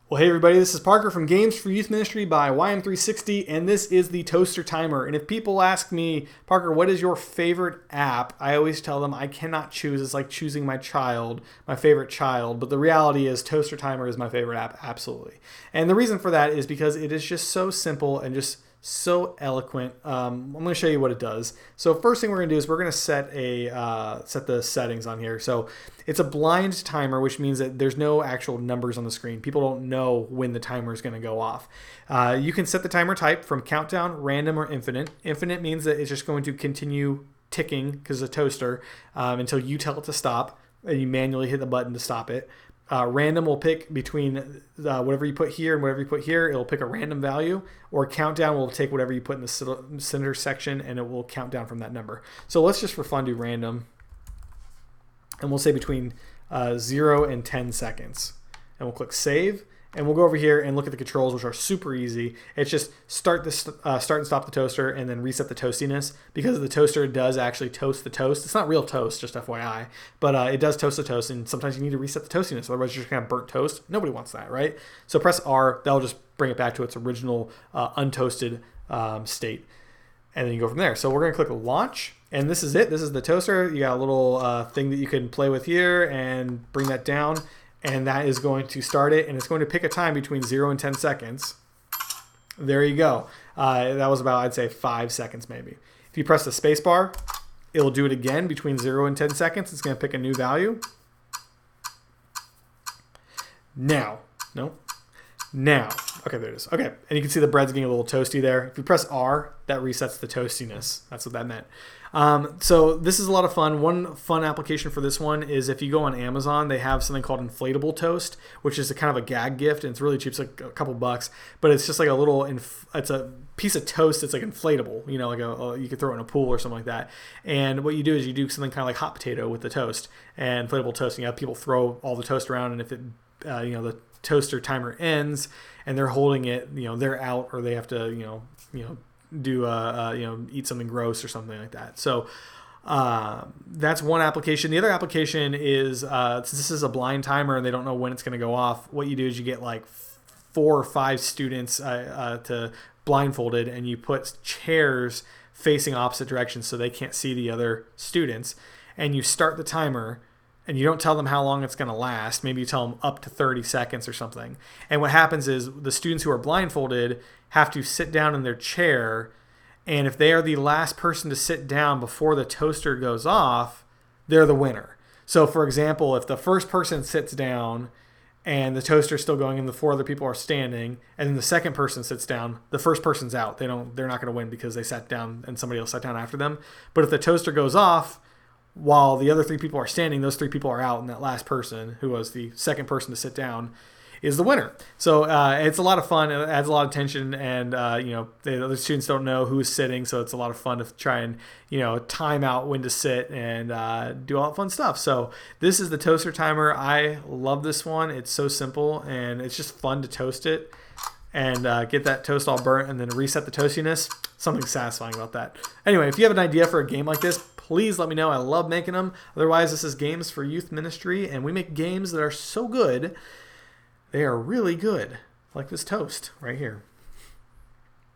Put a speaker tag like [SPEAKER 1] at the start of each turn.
[SPEAKER 1] Well, hey everybody, this is Parker from Games for Youth Ministry by YM360, and this is the Toaster Timer. And if people ask me, Parker, what is your favorite app? I always tell them I cannot choose. It's like choosing my child, my favorite child. But the reality is Toaster Timer is my favorite app, absolutely. And the reason for that is because it is just so simple and just so eloquent. I'm going to show you what it does. So first thing we're going to do is we're going to set the settings on here. So it's a blind timer, which means that there's no actual numbers on the screen. People don't know when the timer is going to go off. You can set the timer type from countdown, random, or infinite. Infinite means that it's just going to continue ticking because it's a toaster until you tell it to stop, and you manually hit the button to stop it. Random will pick between whatever you put here and whatever you put here. It'll pick a random value. Or countdown will take whatever you put in the center section and it will count down from that number. So let's just for fun do random. And we'll say between 0 and 10 seconds. And we'll click save. And we'll go over here and look at the controls, which are super easy. It's just start and stop the toaster and then reset the toastiness, because the toaster does actually toast the toast. It's not real toast, just FYI, but it does toast the toast, and sometimes you need to reset the toastiness, otherwise you're just kind of burnt toast. Nobody wants that, right? So press R, that'll just bring it back to its original untoasted state, and then you go from there. So we're going to click launch, and this is it. This is the toaster. You got a little thing that you can play with here and bring that down. And that is going to start it, and it's going to pick a time between 0 and 10 seconds. There you go. That was about, I'd say, 5 seconds maybe. If you press the space bar, it'll do it again between 0 and 10 seconds. It's going to pick a new value. Now. Okay, there it is. Okay, and you can see the bread's getting a little toasty there. If you press R, that resets the toastiness. That's what that meant. So this is a lot of fun. One fun application for this one is if you go on Amazon, they have something called Inflatable Toast, which is a kind of a gag gift, and it's really cheap. It's like a couple bucks, but it's just like it's a piece of toast that's like inflatable, like you could throw it in a pool or something like that. And what you do is you do something kind of like hot potato with the toast and inflatable toast. And you have people throw all the toast around, and if it, the toaster timer ends and they're holding it, they're out, or they have to, do eat something gross or something like that. So that's one application. The other application is since this is a blind timer and they don't know when it's going to go off, what you do is you get like 4 or 5 students to blindfolded, and you put chairs facing opposite directions so they can't see the other students, and you start the timer. And you don't tell them how long it's going to last. Maybe you tell them up to 30 seconds or something. And what happens is the students who are blindfolded have to sit down in their chair. And if they are the last person to sit down before the toaster goes off, they're the winner. So, for example, if the first person sits down and the toaster is still going and the 4 other people are standing, and then the second person sits down, the first person's out. They're not going to win because they sat down and somebody else sat down after them. But if the toaster goes off while the other 3 people are standing, those 3 people are out, and that last person, who was the second person to sit down, is the winner. So it's a lot of fun. It adds a lot of tension, and the other students don't know who's sitting, so it's a lot of fun to try and time out when to sit and do all that fun stuff. So this is the toaster timer. I love this one. It's so simple, and it's just fun to toast it and get that toast all burnt and then reset the toastiness. Something satisfying about that. Anyway, if you have an idea for a game like this, please let me know. I love making them. Otherwise, this is Games for Youth Ministry, and we make games that are so good, they are really good, like this toast right here.